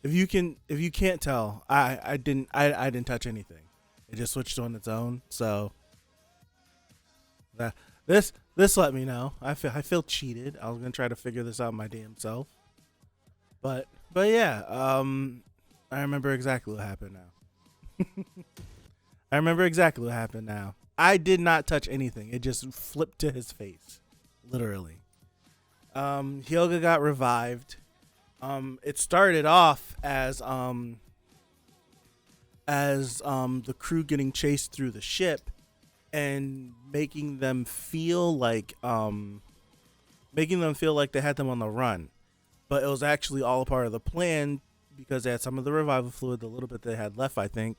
If you can't tell, I didn't touch anything. It just switched on its own. So that this let me know. I feel cheated. I was gonna try to figure this out my damn self. But yeah, I remember exactly what happened now. I remember exactly what happened now. I did not touch anything. It just flipped to his face, literally. Hyoga got revived. It started off as the crew getting chased through the ship and making them feel like they had them on the run. But it was actually all a part of the plan because they had some of the revival fluid, the little bit they had left, I think,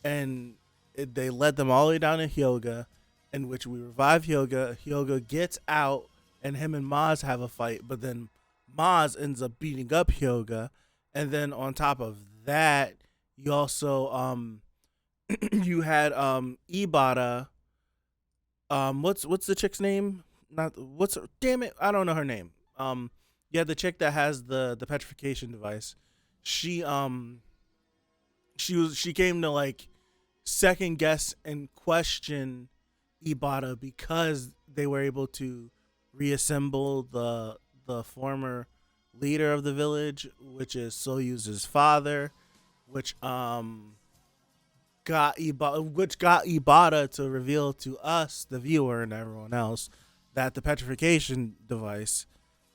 and they led them all the way down to Hyoga, in which we revive Hyoga. Hyoga gets out, and him and Maz have a fight, but then Maz ends up beating up Hyoga, and then on top of that, you also you had Ibata. What's the chick's name? Not what's her, damn it, I don't know her name. Yeah, the chick that has the petrification device. She she came to like second guess and question Ibata because they were able to reassemble the former leader of the village, which is Soyuz's father, which got Ibata to reveal to us, the viewer, and everyone else, that the petrification device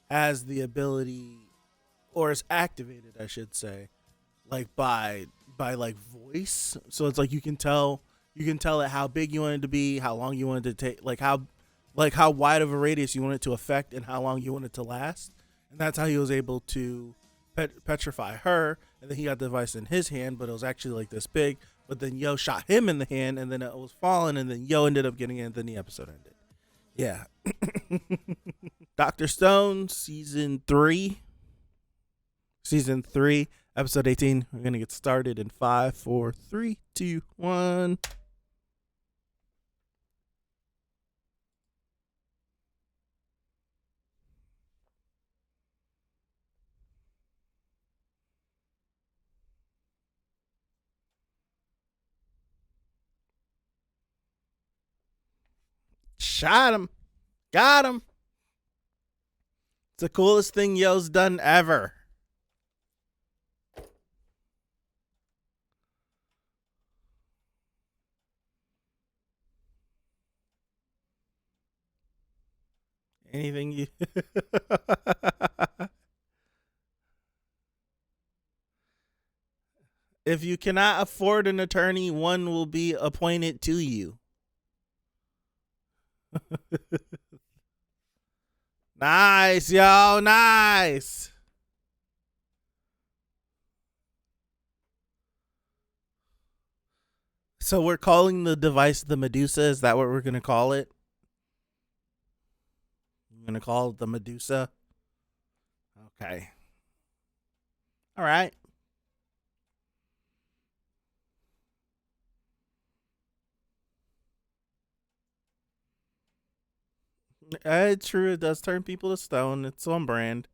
has the ability, or is activated, I should say, like by like voice. So it's like you can tell it how big you want it to be, how long you want it to take, like how wide of a radius you want it to affect, and how long you want it to last. And that's how he was able to petrify her. And then he got the device in his hand, but it was actually like this big. But then Yo shot him in the hand, and then it was falling, and then Yo ended up getting it, and then the episode ended. Yeah. Dr. Stone, season 3, episode 18. We're gonna get started in 5, 4, 3, 2, 1. Shot him. Got him. It's the coolest thing Yo's done ever. Anything you If you cannot afford an attorney, one will be appointed to you. Nice, yo, nice. So we're calling the device the Medusa. Is that what we're gonna call it? We're gonna call it the Medusa. Okay. All right. It's true. It does turn people to stone. It's on brand.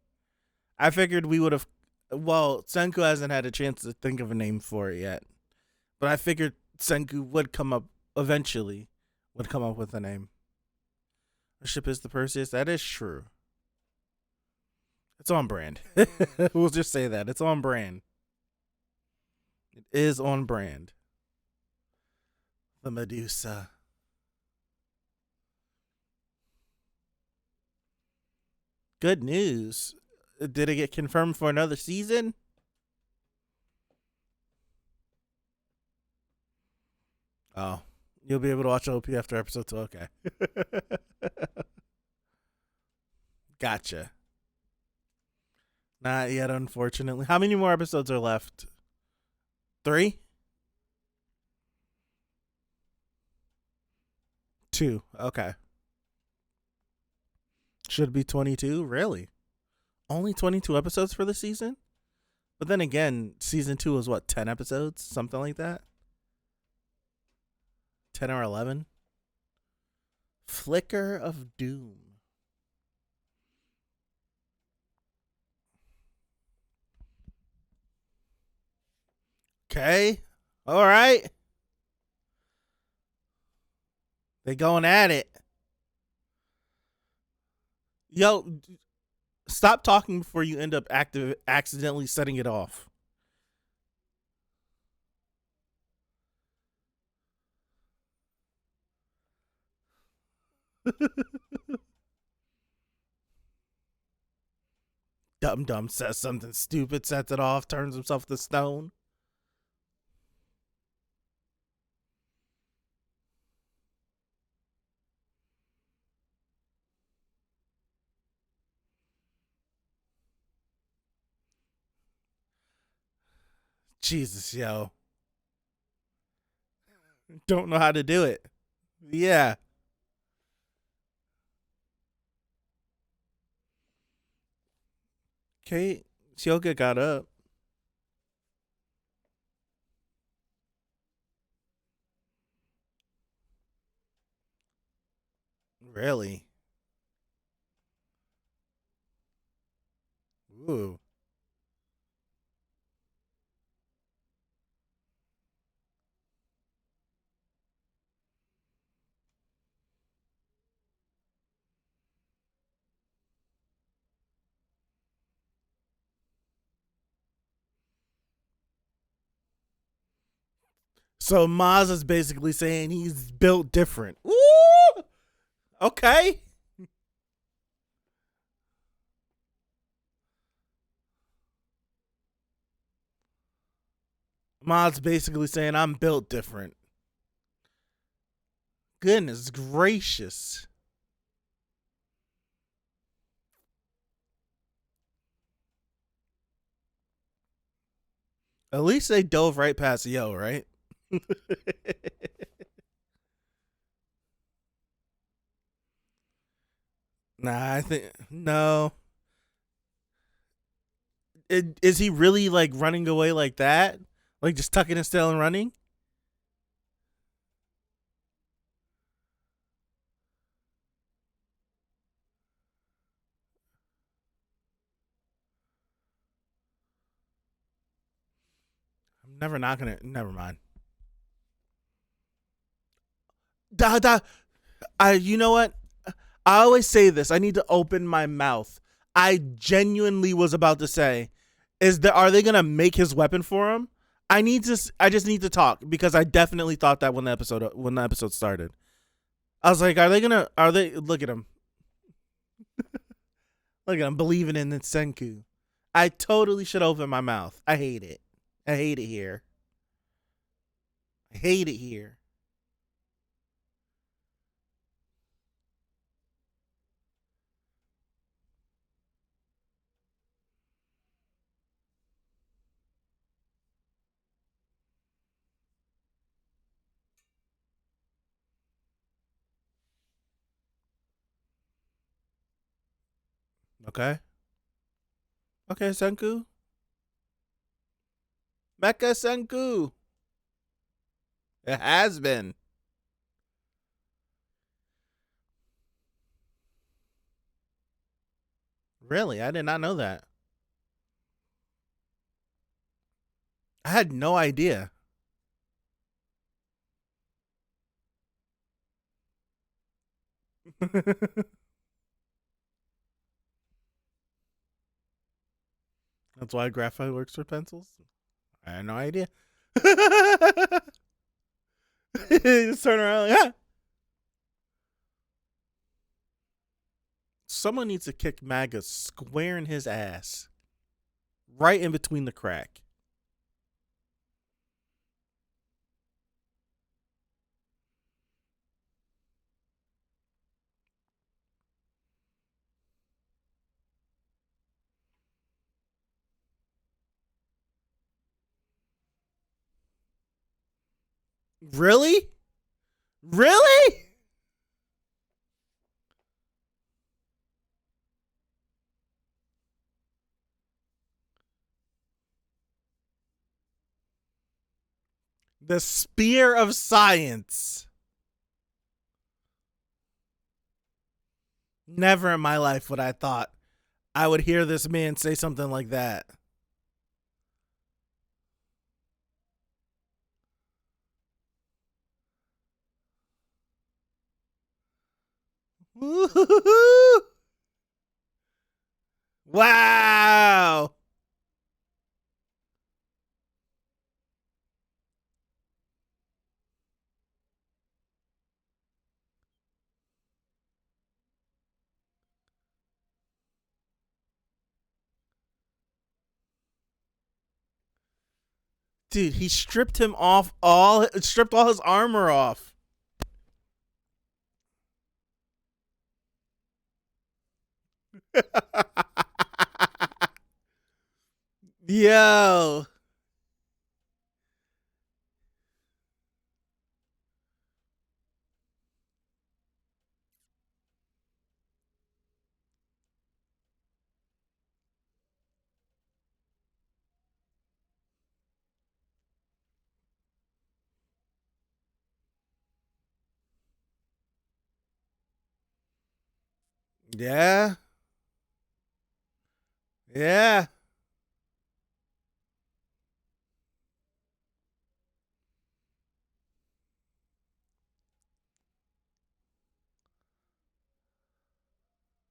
I figured we would have. Well, Senku hasn't had a chance to think of a name for it yet, but I figured Senku would come up eventually. Would come up with a name. Our ship is the Perseus. That is true. It's on brand. We'll just say that it's on brand. It is on brand. The Medusa. Good news. Did it get confirmed for another season? Oh, you'll be able to watch OP after episode 2. Okay. Gotcha. Not yet, unfortunately. How many more episodes are left? 3? 2. Okay. Should be 22. Really? Only 22 episodes for the season? But then again, season 2 was what, 10 episodes? Something like that? 10 or 11? Flicker of Doom. Okay. All right. They going at it. Yo, stop talking before you end up accidentally setting it off. Dum Dum says something stupid, sets it off, turns himself to stone. Jesus, yo. Don't know how to do it. Yeah. Kate Shioka got up. Really? Ooh. So Maz is basically saying he's built different. Ooh. Okay. Maz basically saying I'm built different. Goodness gracious. At least they dove right past Yo, right? Nah, I think no. Is he really like running away like that? Like just tucking his tail and running? I'm never not gonna. Never mind. Da da. You know what? I always say this. I need to open my mouth. I genuinely was about to say, are they gonna make his weapon for him? I just need to talk because I definitely thought that when the episode started. I was like, are they look at him. Look at him believing in the Senku. I totally should open my mouth. I hate it. I hate it here. I hate it here. Okay. Okay, Senku. Mecha Senku. It has been. Really? I did not know that. I had no idea. That's why graphite works for pencils? I had no idea. Just turn around like, ah. Someone needs to kick MAGA square in his ass. Right in between the crack. Really? Really? The spear of science. Never in my life would I thought I would hear this man say something like that. Wow. Dude, he stripped all his armor off. Yo. Yeah. Yeah.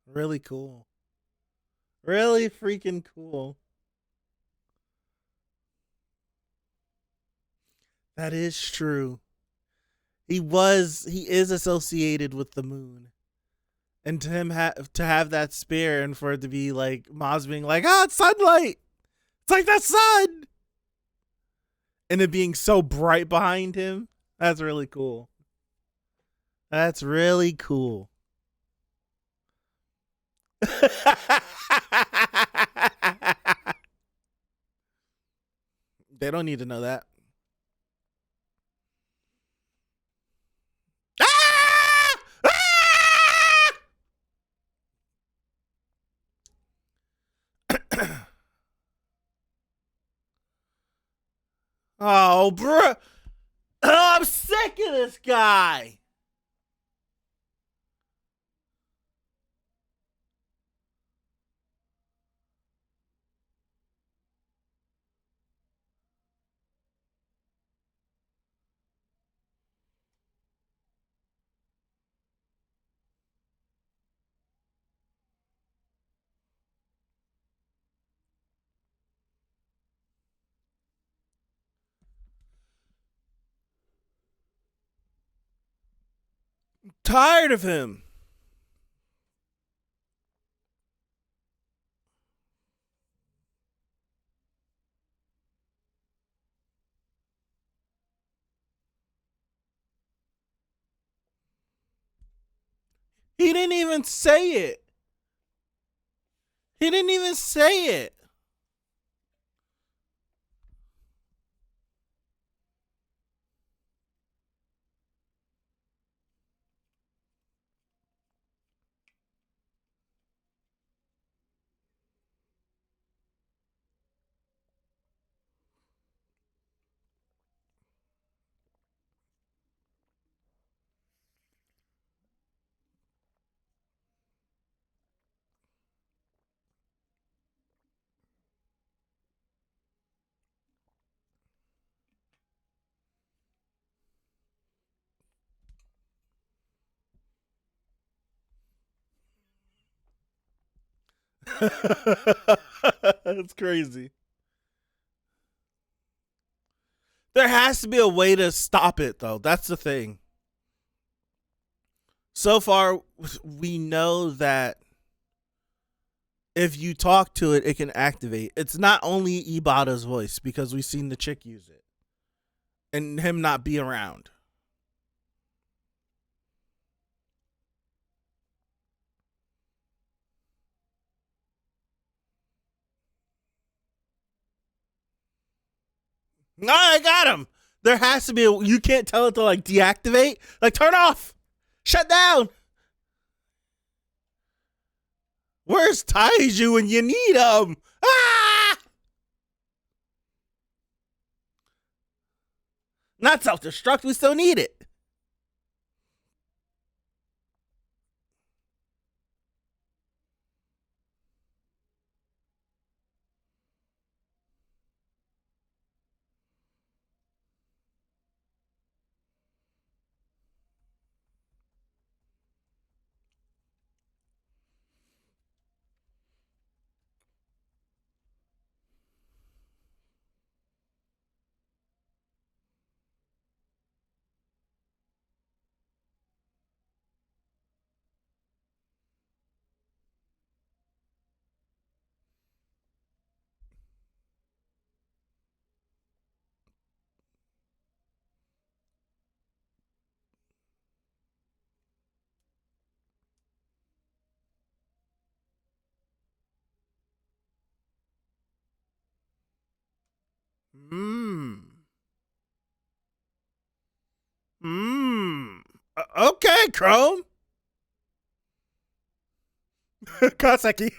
Really cool. Really freaking cool. That is true. He is associated with the moon. And to have that spear and for it to be like Maz being like, ah, it's sunlight. It's like the sun. And it being so bright behind him. That's really cool. That's really cool. They don't need to know that. Ah! Ah! Oh, bro. Oh, I'm sick of this guy. Tired of him. He didn't even say it. He didn't even say it. That's crazy. There has to be a way to stop it, though. That's the thing. So far, we know that if you talk to it, it can activate. It's not only Ibata's voice because we've seen the chick use it and him not be around. No, I got him. There has to be. You can't tell it to like deactivate. Like turn off, shut down. Where's Taiju when you need him? Ah! Not self destruct. We still need it. ahead, Chrome. Kaseki.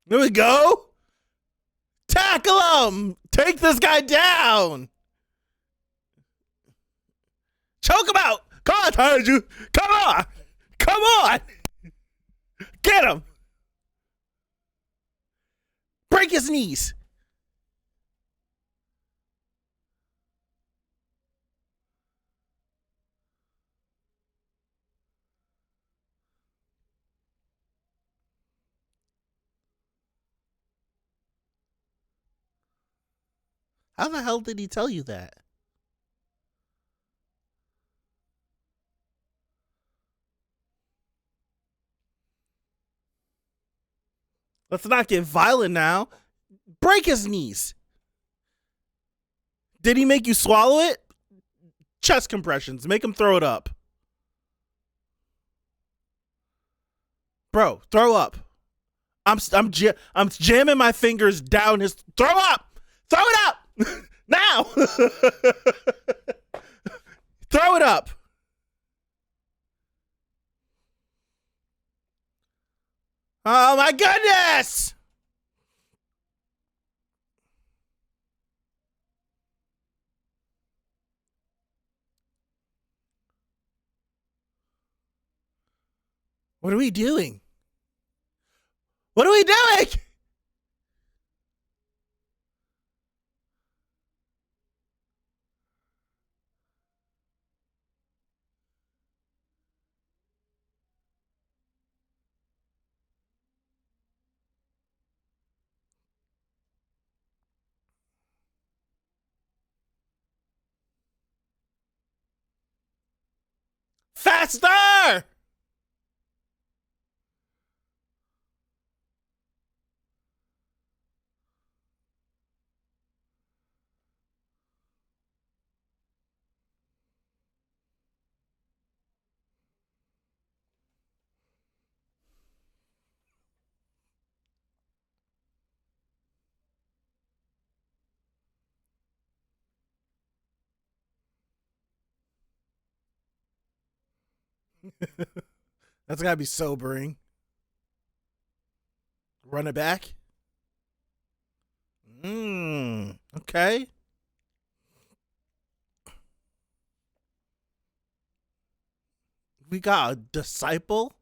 There we go. Tackle him. Take this guy down. Choke him out. Come on, Taiju. Come on. Come on. Get him. Break his knees. How the hell did he tell you that? Let's not get violent now. Break his knees. Did he make you swallow it? Chest compressions. Make him throw it up. Bro, throw up. I'm jamming my fingers down his. Throw up. Throw it up now. Throw it up. Oh my goodness. What are we doing? What are we doing? Faster! That's gotta be sobering. Run it back. Okay. We got a disciple.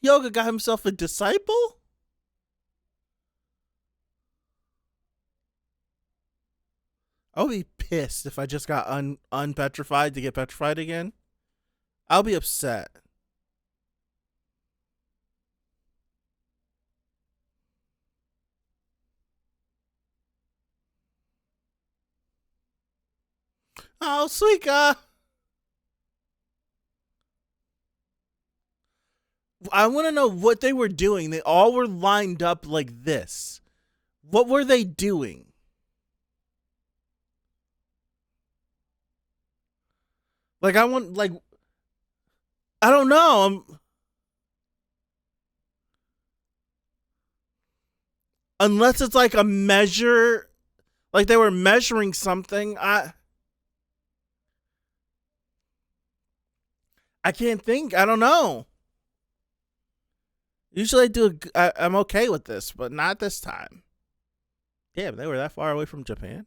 Yoga got himself a disciple? I'll be pissed if I just got unpetrified to get petrified again. I'll be upset. Oh, Suika. I want to know what they were doing. They all were lined up like this. What were they doing? Like, I want, like, I don't know. Unless it's like a measure, like they were measuring something. I can't think. I don't know. Usually I'm okay with this, but not this time. Damn, they were that far away from Japan.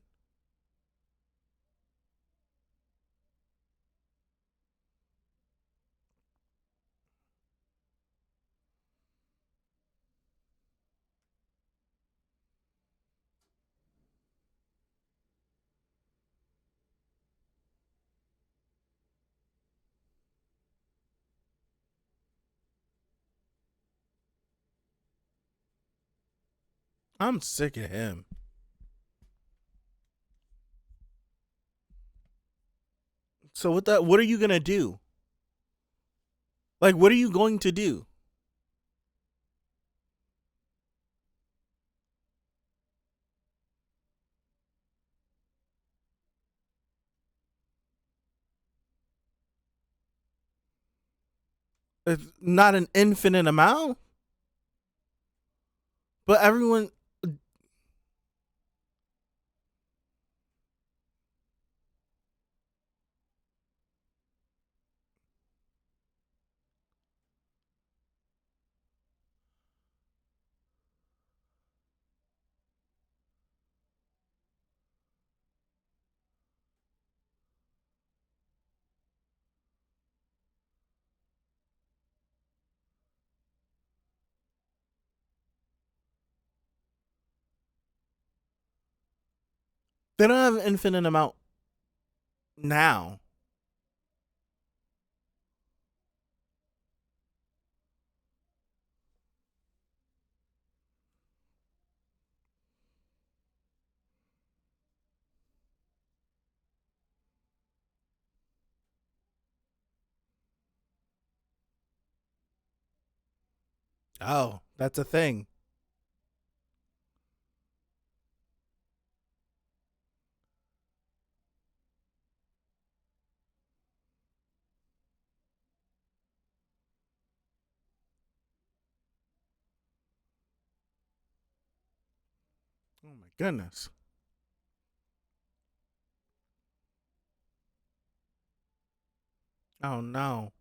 I'm sick of him. So what are you gonna do? Like, what are you going to do? It's not an infinite amount, but everyone. They don't have an infinite amount now. Oh, that's a thing. Oh my goodness. Oh no.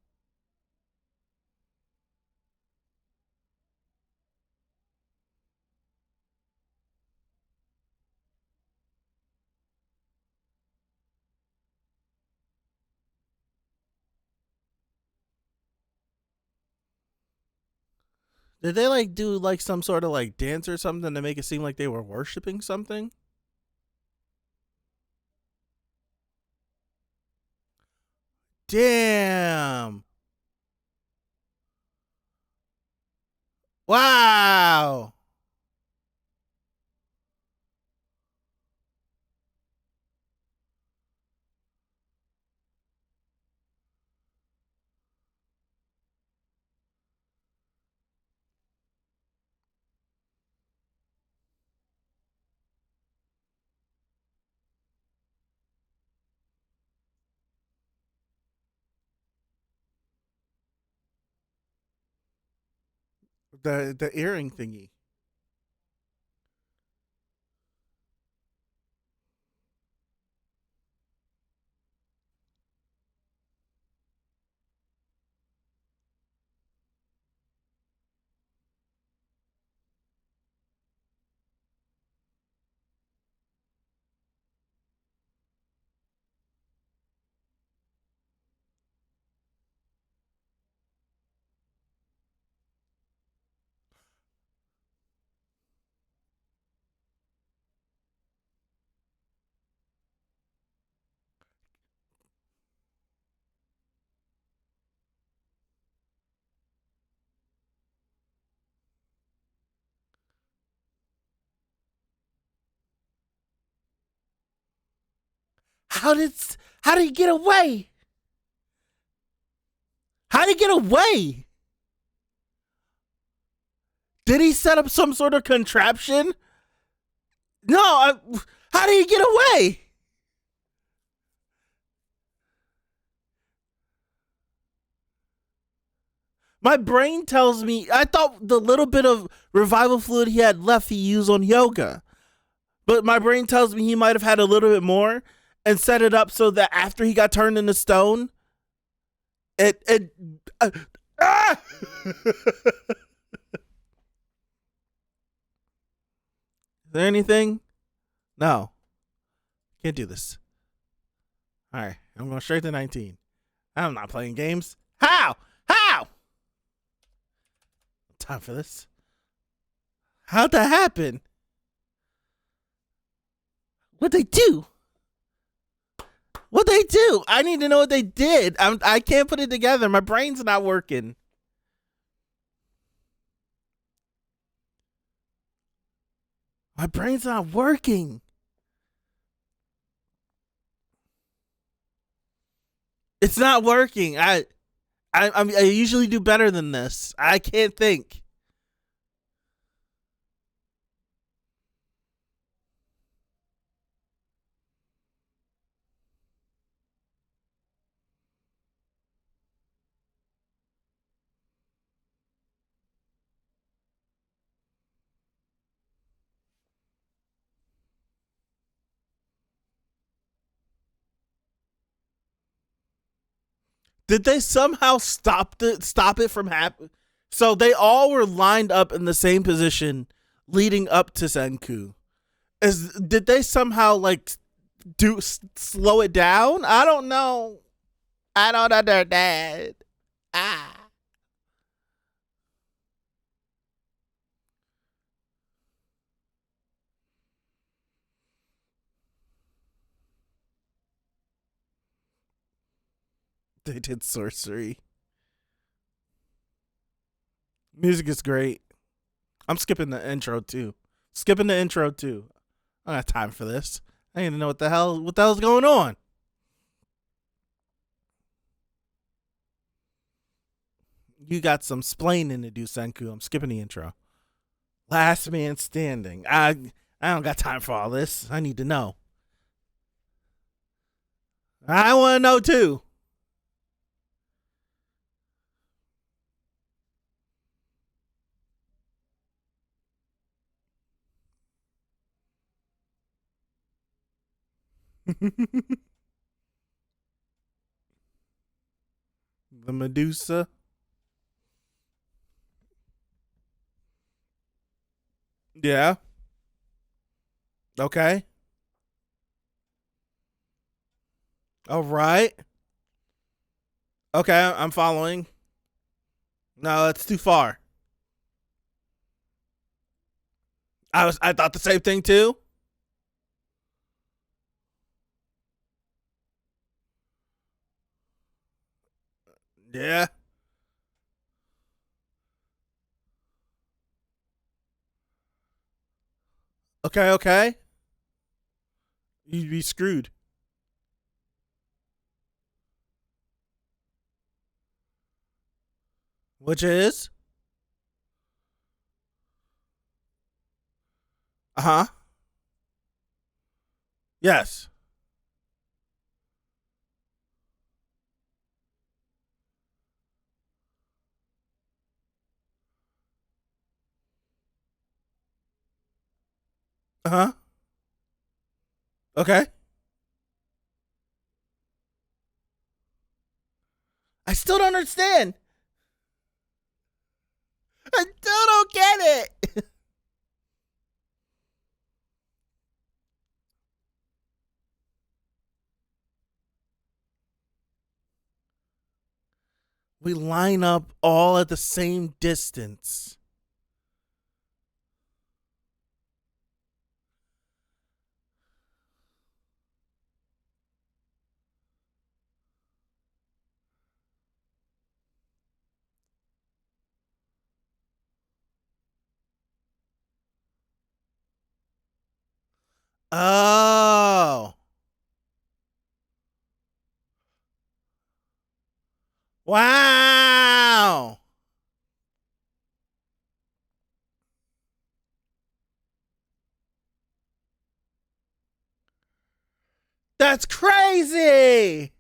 Did they like do like some sort of like dance or something to make it seem like they were worshiping something? Damn. Wow. The earring thingy. How did how did he get away? How did he get away? Did he set up some sort of contraption? No, how did he get away? My brain tells me I thought the little bit of revival fluid he had left he used on yoga. But my brain tells me he might have had a little bit more and set it up so that after he got turned into stone, it ah! Is there anything? No. Can't do this. All right. I'm going straight to 19. I'm not playing games. How? How? Time for this. How'd that happen? What'd they do? What'd they do? I need to know what they did. I can't put it together. My brain's not working. My brain's not working. It's not working. I usually do better than this. I can't think. Did they somehow stop it from happening? So they all were lined up in the same position leading up to Senku. Did they somehow like slow it down? I don't know. I don't understand. Ah. They did sorcery. Music is great. I'm skipping the intro too. Skipping the intro too. I don't have time for this. I need to know what the hell's going on. You got some splaining to do, Senku. I'm skipping the intro. Last man standing. I don't got time for all this. I need to know. I want to know too. The Medusa. Yeah. Okay. All right. Okay, I'm following. No, it's too far. I thought the same thing too. Yeah. Okay, okay. You'd be screwed. Which is? Uh-huh. Yes. Uh-huh. Okay. I still don't understand. I still don't get it. We line up all at the same distance. Oh. Wow. That's crazy.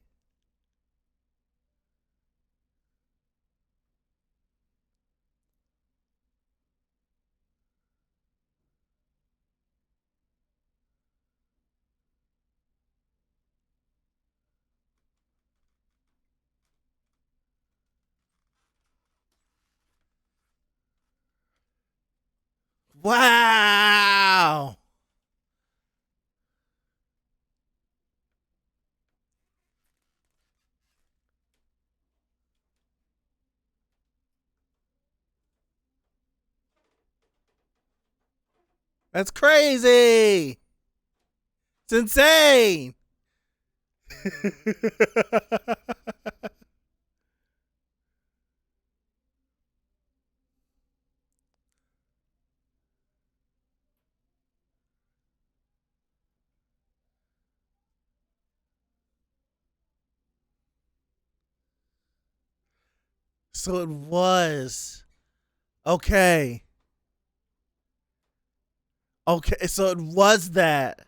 Wow. That's crazy. It's insane. So it was. Okay. Okay, so it was that.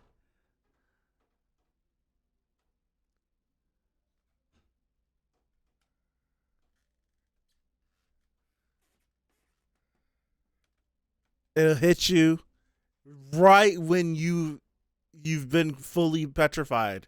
It'll hit you right when you've been fully petrified.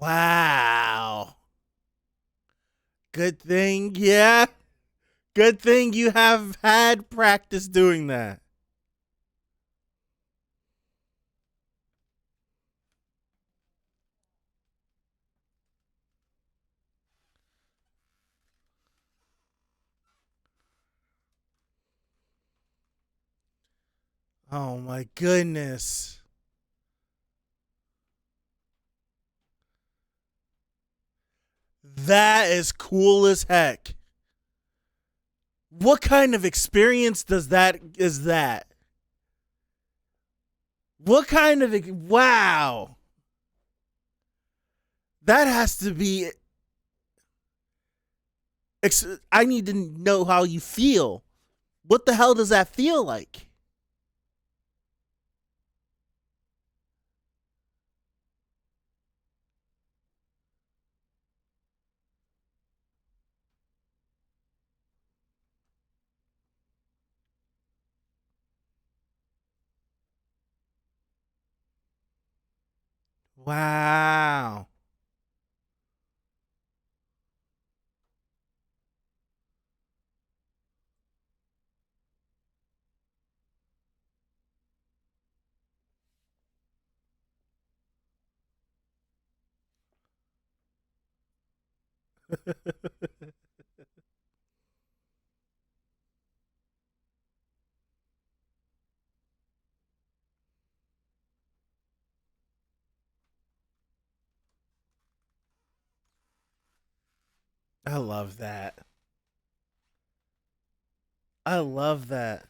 Wow. Good thing, yeah. Good thing you have had practice doing that. Oh my goodness. That is cool as heck. What kind of experience does that is that? What kind of wow. That has to be I need to know how you feel. What the hell does that feel like? Wow. I love that. I love that.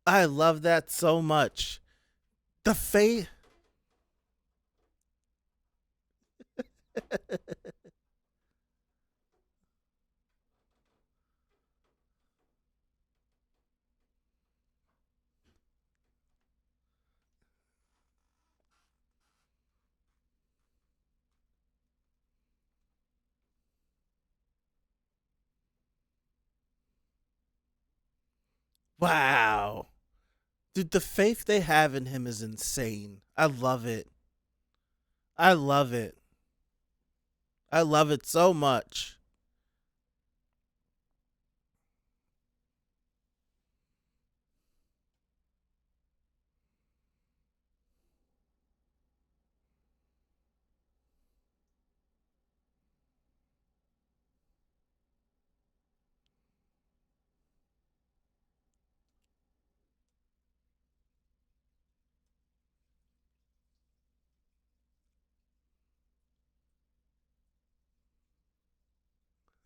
I love that so much. The faith. Wow. Dude, the faith they have in him is insane. I love it. I love it. I love it so much.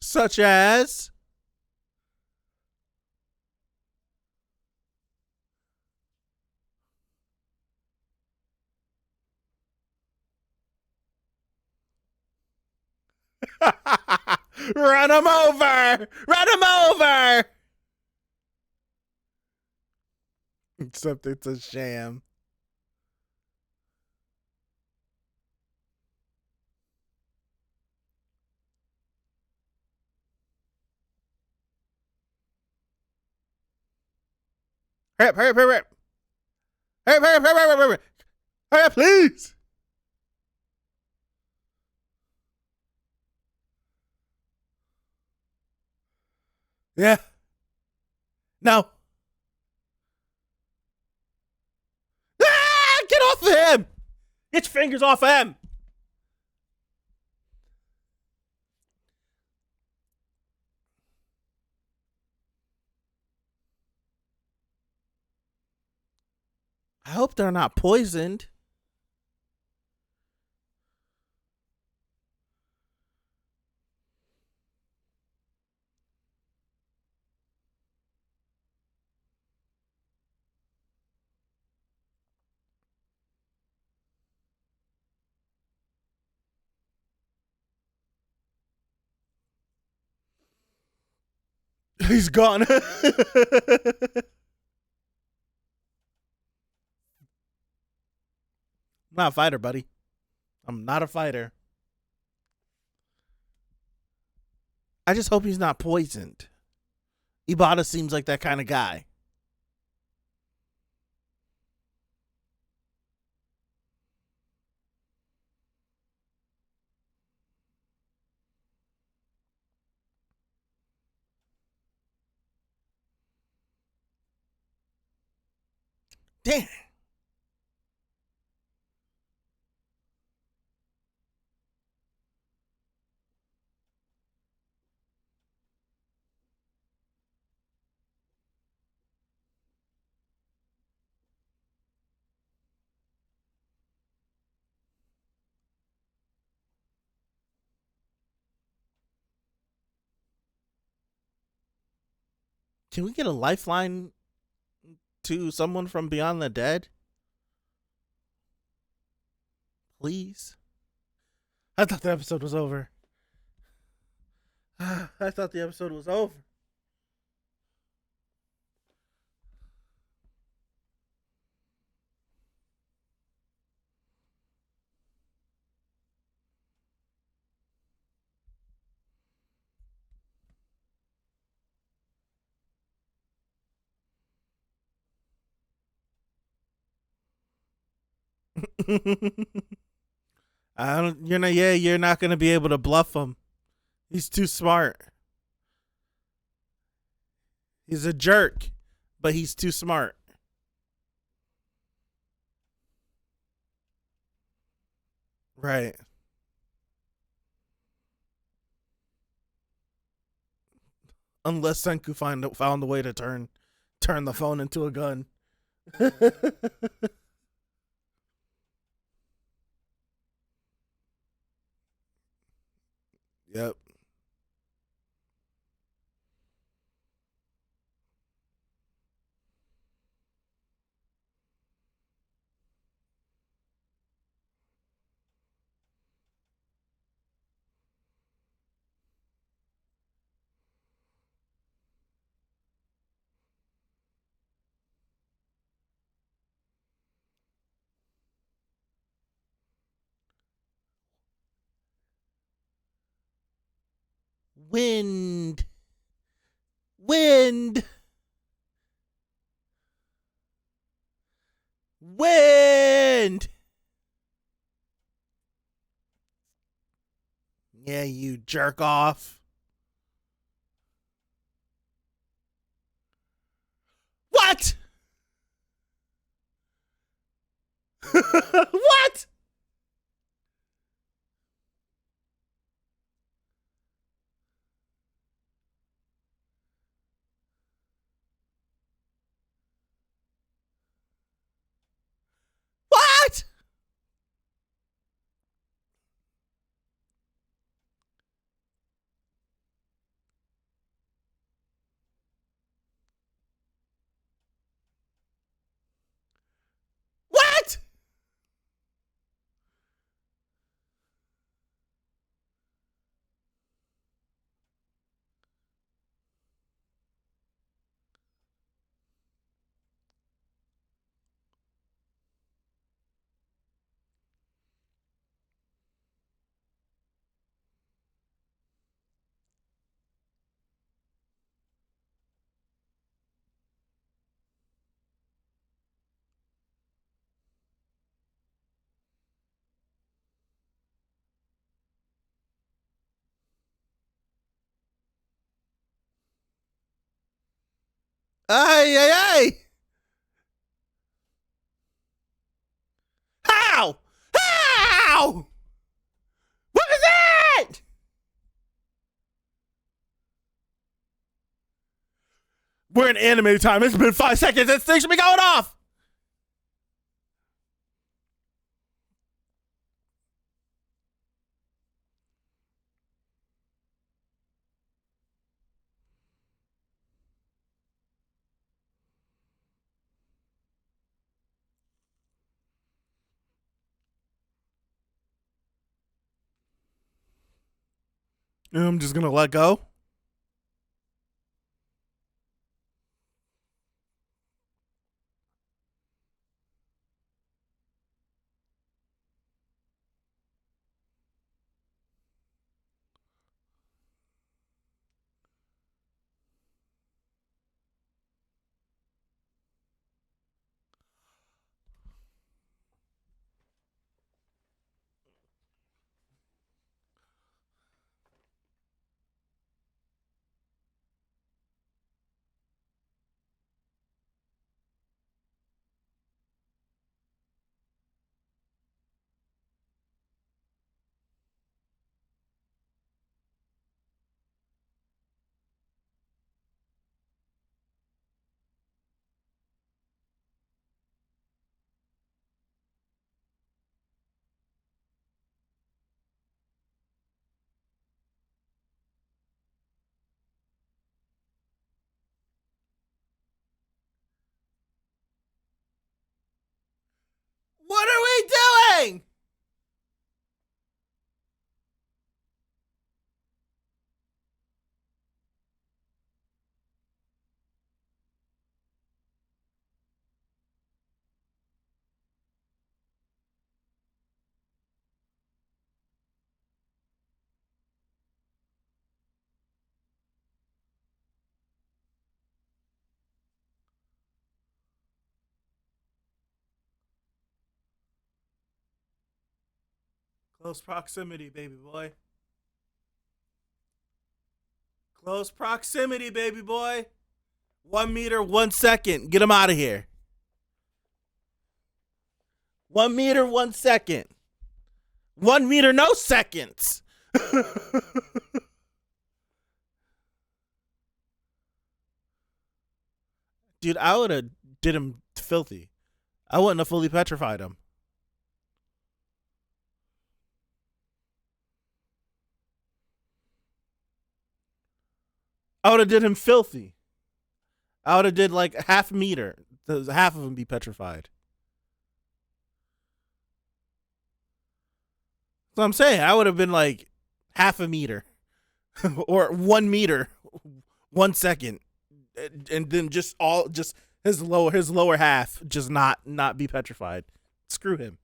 Such as run him over. Run him over. Except it's a sham. Hurry up, hurry up, hurry up. Hurry up, hurry up, hurry up, hurry up, hurry up. Hurry up, please. Yeah. No. Ah, get off of him. Get your fingers off him. I hope they're not poisoned. He's gone. I'm not a fighter, buddy. I'm not a fighter. I just hope he's not poisoned. Ibata seems like that kind of guy. Damn. Can we get a lifeline to someone from beyond the dead, please? I thought the episode was over. I thought the episode was over. I don't. You're not. Yeah, you're not gonna be able to bluff him. He's too smart. He's a jerk, but he's too smart. Right. Unless Senku found a way to turn the phone into a gun. Yep. Wind. Wind. Wind. Yeah, you jerk off. What? What? What? What? Ay, ay, ay. How? How? What is that? We're in anime time. It's been 5 seconds. This thing should be going off. I'm just gonna let go. Close proximity, baby boy. Close proximity, baby boy. 1 meter, 1 second. Get him out of here. 1 meter, 1 second. 1 meter, no seconds. Dude, I would have did him filthy. I wouldn't have fully petrified him. I would have did him filthy. I would have did like half meter. Half of him be petrified. So I'm saying I would have been like half a meter or 1 meter, 1 second, and then just his lower half just not be petrified. Screw him.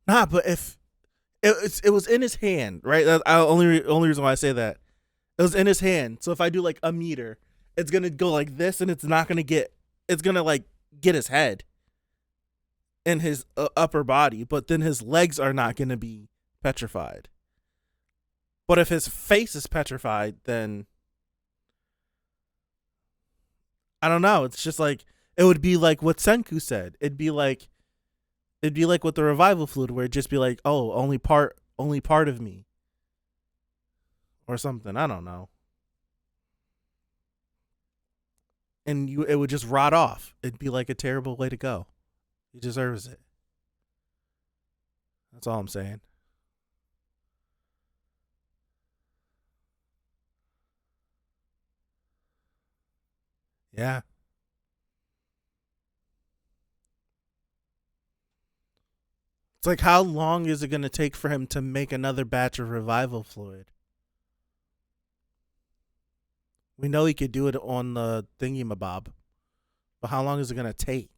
Nah, but if it was in his hand, right? That's only reason why I say that. It was in his hand. So if I do like a meter, it's gonna go like this, and it's not gonna get. It's gonna like get his head and his upper body, but then his legs are not gonna be petrified. But if his face is petrified, then I don't know. It's just like it would be like what Senku said. It'd be like with the revival fluid, where it'd just be like, oh, only part of me, or something. I don't know. And it would just rot off. It'd be like a terrible way to go. He deserves it. That's all I'm saying. Yeah. It's like, how long is it going to take for him to make another batch of revival fluid? We know he could do it on the thingy mabob, but how long is it going to take?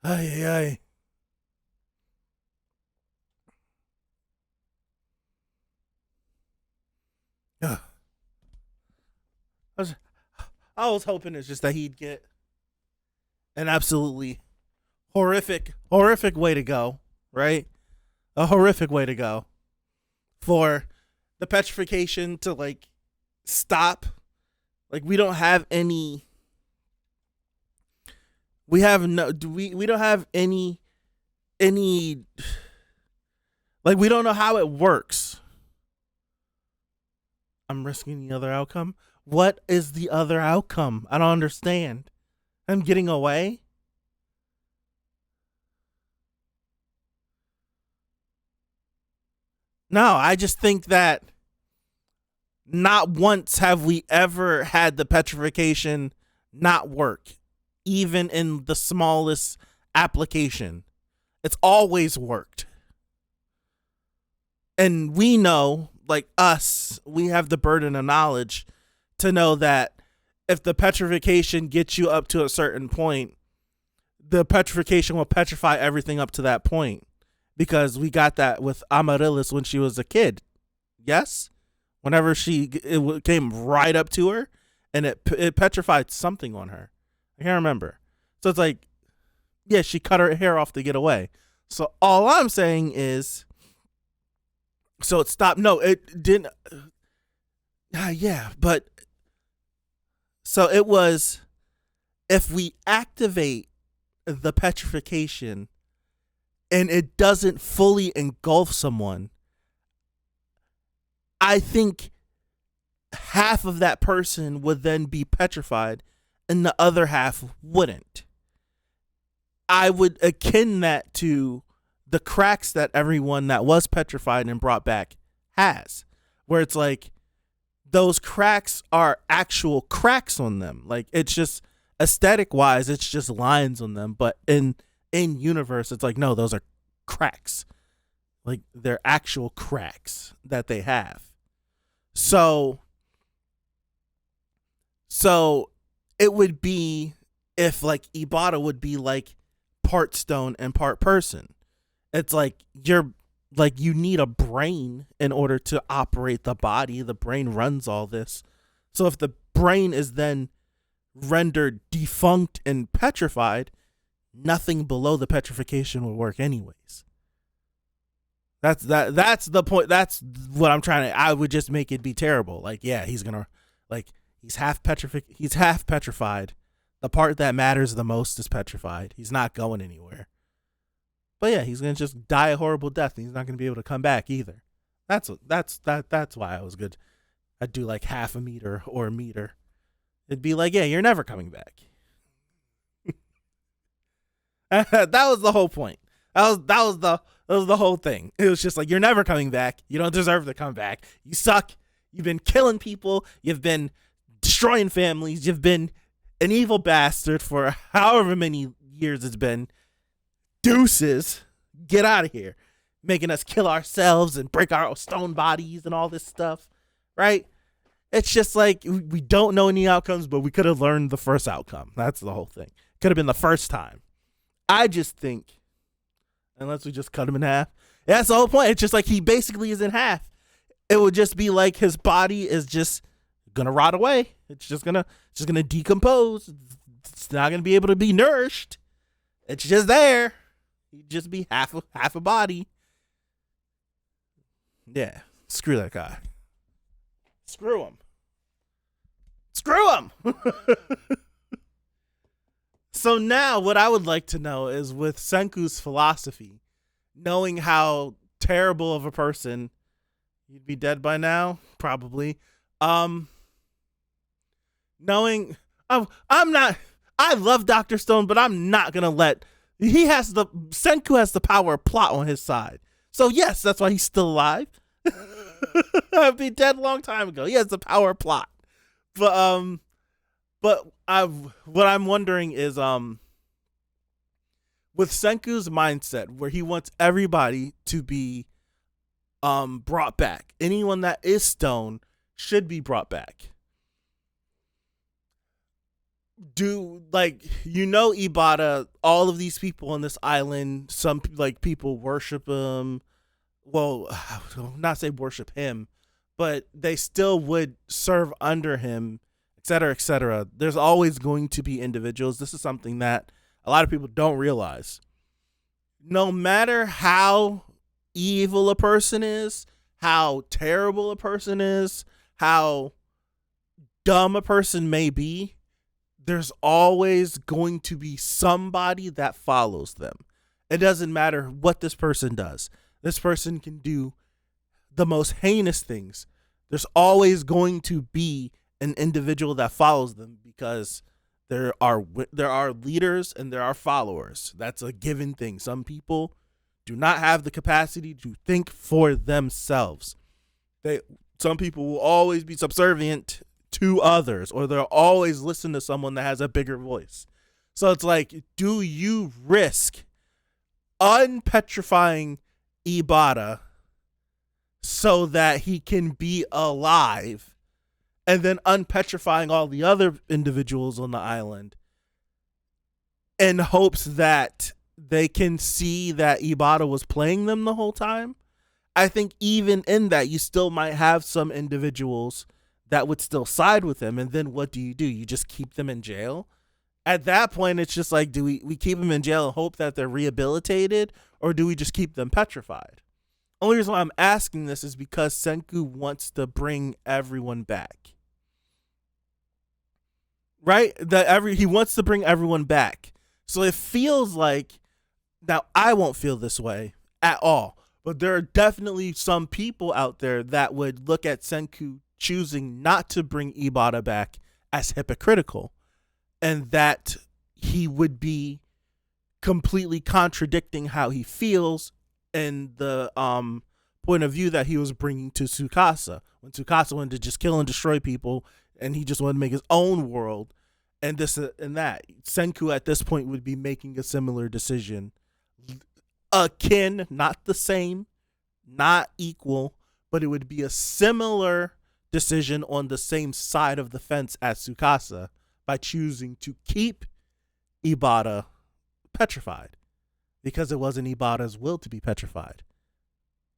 Ay, ay, ay. Ugh. I was, I was hoping it's just that he'd get an absolutely horrific way to go, right? A horrific way to go for the petrification to like stop. Like we don't have any. We have no. We don't have any. Like we don't know how it works. I'm risking the other outcome. What is the other outcome? I don't understand. I'm getting away. No, I just think that not once have we ever had the petrification not work, even in the smallest application. It's always worked. And we know, like us, we have the burden of knowledge to know that if the petrification gets you up to a certain point, the petrification will petrify everything up to that point. Because we got that with Amaryllis when she was a kid. Yes? Whenever it came right up to her and it petrified something on her. I can't remember. So it's like, yeah, she cut her hair off to get away. So all I'm saying is, so it stopped. No, it didn't. Yeah, but so it was, if we activate the petrification, and it doesn't fully engulf someone, I think half of that person would then be petrified and the other half wouldn't. I would akin that to the cracks that everyone that was petrified and brought back has, where it's like those cracks are actual cracks on them. Like, it's just aesthetic wise, it's just lines on them. But in universe, it's like, no, those are cracks. Like, they're actual cracks that they have. So it would be if like Ibata would be like part stone and part person. It's like you need a brain in order to operate the body. The brain runs all this. So if the brain is then rendered defunct and petrified, nothing below the petrification will work anyways. That's the point. That's what I'm trying to. I would just make it be terrible. Like, yeah, he's half petrified. The part that matters the most is petrified. He's not going anywhere. But yeah, he's gonna just die a horrible death, and he's not gonna be able to come back either. That's why I was good. I'd do like half a meter or a meter. It'd be like, yeah, you're never coming back. That was the whole point. That was the whole thing. It was just like, you're never coming back. You don't deserve to come back. You suck. You've been killing people. You've been destroying families. You've been an evil bastard for however many years it's been. Deuces. Get out of here. Making us kill ourselves and break our stone bodies and all this stuff. Right? It's just like, we don't know any outcomes, but we could have learned the first outcome. That's the whole thing. Could have been the first time. I just think, unless we just cut him in half. That's the whole point. It's just like he basically is in half. It would just be like his body is just gonna rot away. It's just gonna decompose. It's not gonna be able to be nourished. It's just there. He'd just be half a body. Yeah. Screw that guy. Screw him. Screw him. So now what I would like to know is, with Senku's philosophy, knowing how terrible of a person, you'd be dead by now, probably. Knowing I love Dr. Stone, but I'm not going to let, Senku has the power of plot on his side. So yes, that's why he's still alive. I'd be dead a long time ago. He has the power of plot. But what I'm wondering is, with Senku's mindset, where he wants everybody to be brought back. Anyone that is stone should be brought back. Ibata, all of these people on this island, some people worship him. Well, not say worship him, but they still would serve under him, etc., etc. There's always going to be individuals. This is something that a lot of people don't realize. No matter how evil a person is, how terrible a person is, how dumb a person may be, there's always going to be somebody that follows them. It doesn't matter what this person does. This person can do the most heinous things. There's always going to be an individual that follows them, because there are leaders and there are followers. That's a given thing. Some people do not have the capacity to think for themselves. Some people will always be subservient to others, or they'll always listen to someone that has a bigger voice. So it's like, do you risk unpetrifying Ibata so that he can be alive, and then unpetrifying all the other individuals on the island in hopes that they can see that Ibata was playing them the whole time? I think even in that, you still might have some individuals that would still side with him. And then what do? You just keep them in jail? At that point, it's just like, do we keep them in jail and hope that they're rehabilitated, or do we just keep them petrified? Only reason why I'm asking this is because Senku wants to bring everyone back. Right? He wants to bring everyone back. So it feels like Now, I won't feel this way at all, but there are definitely some people out there that would look at Senku choosing not to bring Ibata back as hypocritical, and that he would be completely contradicting how he feels and the point of view that he was bringing to Tsukasa. When Tsukasa wanted to just kill and destroy people, and he just wanted to make his own world, and this and that. Senku at this point would be making a similar decision, akin, not the same, not equal, but it would be a similar decision on the same side of the fence as Tsukasa by choosing to keep Ibata petrified because it wasn't Ibata's will to be petrified.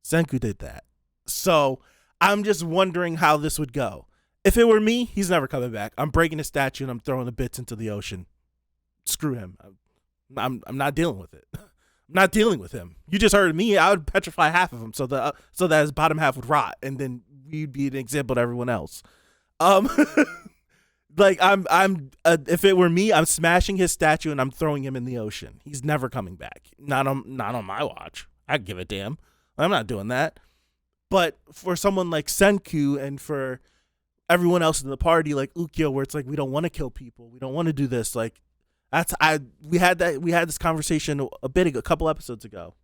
Senku did that. So I'm just wondering how this would go. If it were me, he's never coming back. I'm breaking his statue and I'm throwing the bits into the ocean. Screw him. I'm not dealing with it. I'm not dealing with him. You just heard me. I would petrify half of him so that his bottom half would rot, and then we'd be an example to everyone else. Like if it were me, I'm smashing his statue and I'm throwing him in the ocean. He's never coming back. Not on my watch. I'd give a damn. I'm not doing that. But for someone like Senku and for everyone else in the party like Ukyo, where it's like we don't want to kill people, we don't want to do this, like we had this conversation a couple episodes ago.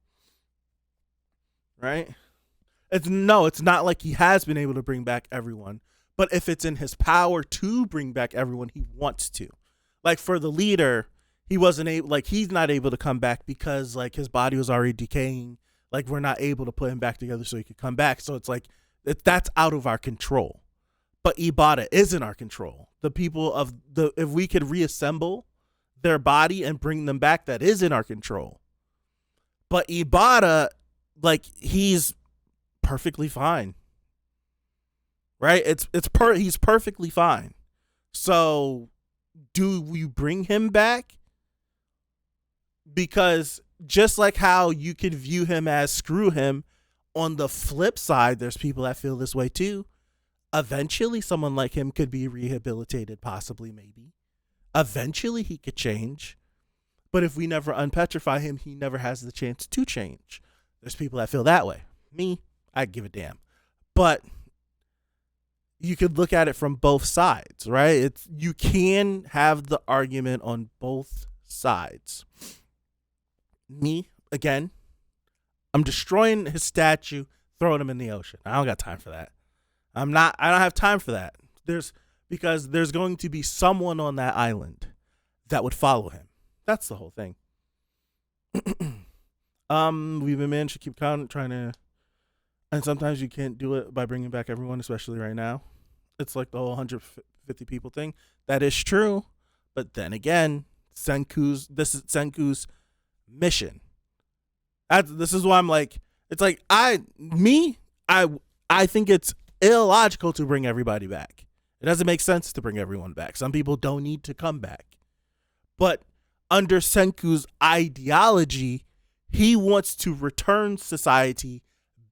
Right? It's not like he has been able to bring back everyone. But if it's in his power to bring back everyone, he wants to. Like for the leader, he's not able to come back because like his body was already decaying. Like we're not able to put him back together so he could come back. So it's like that's out of our control. But Ibata is in our control. The people if we could reassemble their body and bring them back, that is in our control. But Ibata, like he's perfectly fine. Right? He's perfectly fine. So do we bring him back? Because just like how you could view him as screw him, on the flip side, there's people that feel this way too. Eventually someone like him could be rehabilitated, possibly, maybe. Eventually he could change. But if we never unpetrify him, he never has the chance to change. There's people that feel that way. Me, I'd give a damn. But you could look at it from both sides, right? You can have the argument on both sides. Me, again, I'm destroying his statue, throwing him in the ocean. I don't got time for that. I don't have time for that. Because there's going to be someone on that island that would follow him. That's the whole thing. We've been managed to keep trying to, and sometimes you can't do it by bringing back everyone, especially right now. It's like the whole 150 people thing. That is true. But then again, this is Senku's mission. This is why I'm like, it's like I think it's illogical to bring everybody back. It doesn't make sense to bring everyone back. Some people don't need to come back. But under Senku's ideology, he wants to return society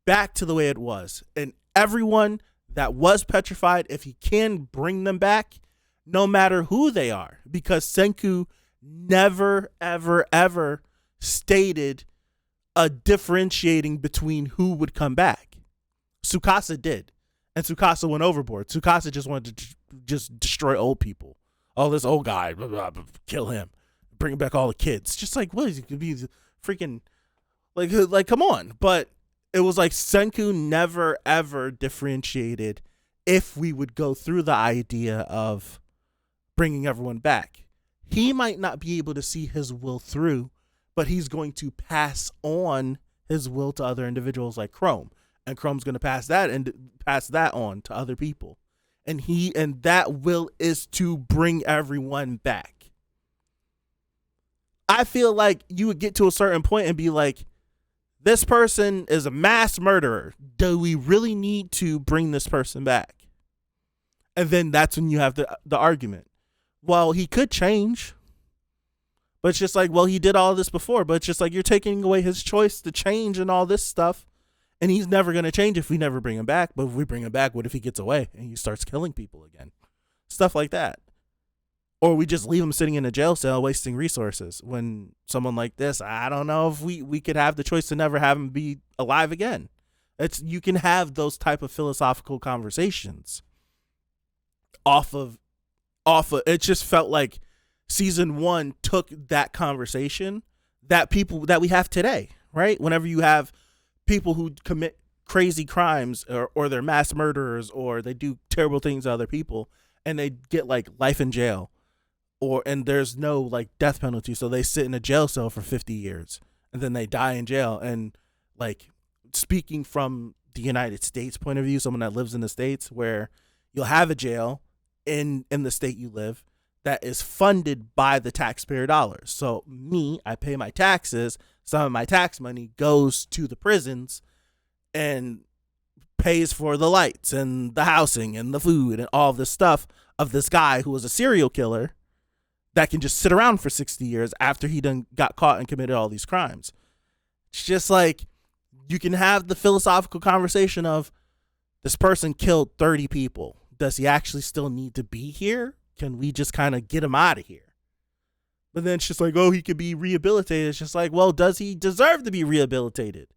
back to the way it was. And everyone that was petrified, if he can bring them back, no matter who they are. Because Senku never, ever, ever stated a differentiating between who would come back. Tsukasa did. And Tsukasa went overboard. Tsukasa just wanted to just destroy old people. Oh, this old guy, blah, blah, blah, kill him. Bring back all the kids. Just like, what is he could be freaking like come on. But it was like Senku never ever differentiated if we would go through the idea of bringing everyone back. He might not be able to see his will through, but he's going to pass on his will to other individuals like Chrome. And Chrome's going to pass that on to other people. And that will is to bring everyone back. I feel like you would get to a certain point and be like, this person is a mass murderer. Do we really need to bring this person back? And then that's when you have the argument. Well, he could change. But it's just like, well, he did all this before. But it's just like you're taking away his choice to change and all this stuff. And he's never going to change if we never bring him back. But if we bring him back, what if he gets away and he starts killing people again? Stuff like that. or we just leave them sitting in a jail cell wasting resources. When someone like this, I don't know if we could have the choice to never have him be alive again. It's, you can have those type of philosophical conversations off of it. Just felt like season 1 took that conversation that people that we have today, right? Whenever you have people who commit crazy crimes, or they're mass murderers, or they do terrible things to other people, and they get like life in jail, and there's no like death penalty, so they sit in a jail cell for 50 years and then they die in jail. And like, speaking from the United States point of view, someone that lives in the States, where you'll have a jail in the state you live that is funded by the taxpayer dollars. So I pay my taxes. Some of my tax money goes to the prisons and pays for the lights and the housing and the food and all this stuff of this guy who was a serial killer that can just sit around for 60 years after he done got caught and committed all these crimes. It's just like, you can have the philosophical conversation of, this person killed 30 people. Does he actually still need to be here? Can we just kind of get him out of here? But then it's just like, oh, he could be rehabilitated. It's just like, well, does he deserve to be rehabilitated?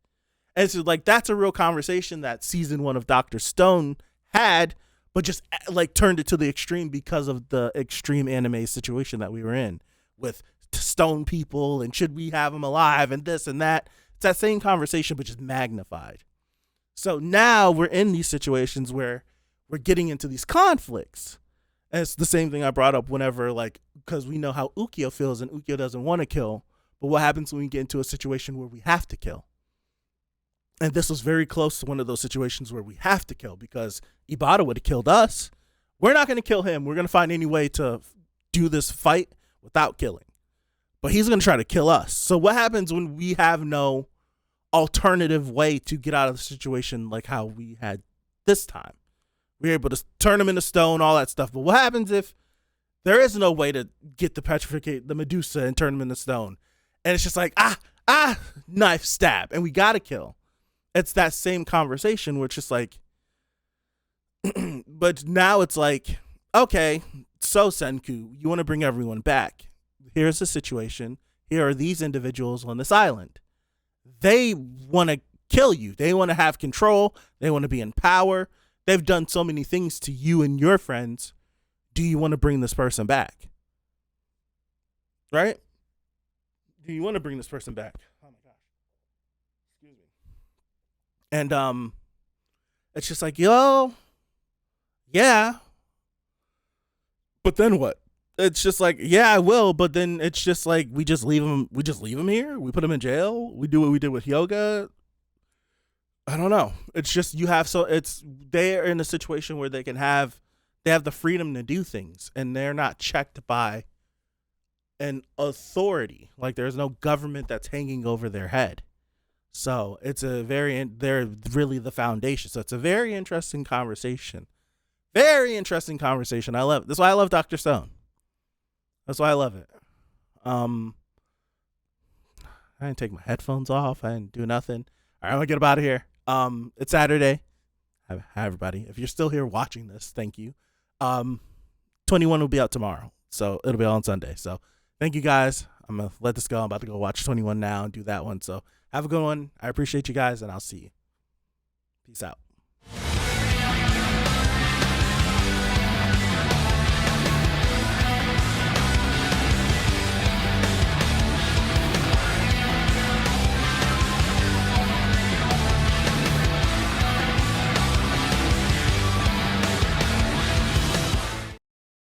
And so like, that's a real conversation that season 1 of Dr. Stone had, but just like turned it to the extreme because of the extreme anime situation that we were in with stone people and should we have them alive and this and that. It's that same conversation, but just magnified. So now we're in these situations where we're getting into these conflicts. And it's the same thing I brought up whenever, like, because we know how Ukyo feels and Ukyo doesn't want to kill. But what happens when we get into a situation where we have to kill? And this was very close to one of those situations where we have to kill, because Ibata would have killed us. We're not going to kill him. We're going to find any way to do this fight without killing. But he's going to try to kill us. So what happens when we have no alternative way to get out of the situation like how we had this time? We're able to turn him into stone, all that stuff. But what happens if there is no way to get the Medusa and turn him into stone? And it's just like, knife, stab, and we got to kill. It's that same conversation where it's just like, but now it's like, okay, so Senku, you want to bring everyone back. Here's the situation. Here are these individuals on this island. They want to kill you. They want to have control. They want to be in power. They've done so many things to you and your friends. Do you want to bring this person back? Right? Do you want to bring this person back? Oh my gosh. Excuse me. And it's just like, yo, yeah. But then what? It's just like, yeah, I will, but then it's just like, we just leave him here. We put him in jail. We do what we did with Yoga. I don't know. It's just, they're in a situation where they have the freedom to do things, and they're not checked by an authority. Like, there's no government that's hanging over their head. So they're really the foundation. So it's a very interesting conversation. Very interesting conversation. I love it. That's why I love Dr. Stone. That's why I love it. I didn't take my headphones off. I didn't do nothing. All right, I'm gonna get up out of here. It's Saturday. Hi everybody. If you're still here watching this, thank you. 21 will be out tomorrow, so it'll be on Sunday. So thank you guys. I'm gonna let this go. I'm about to go watch 21 now and do that one. So have a good one. I appreciate you guys, and I'll see you. Peace out.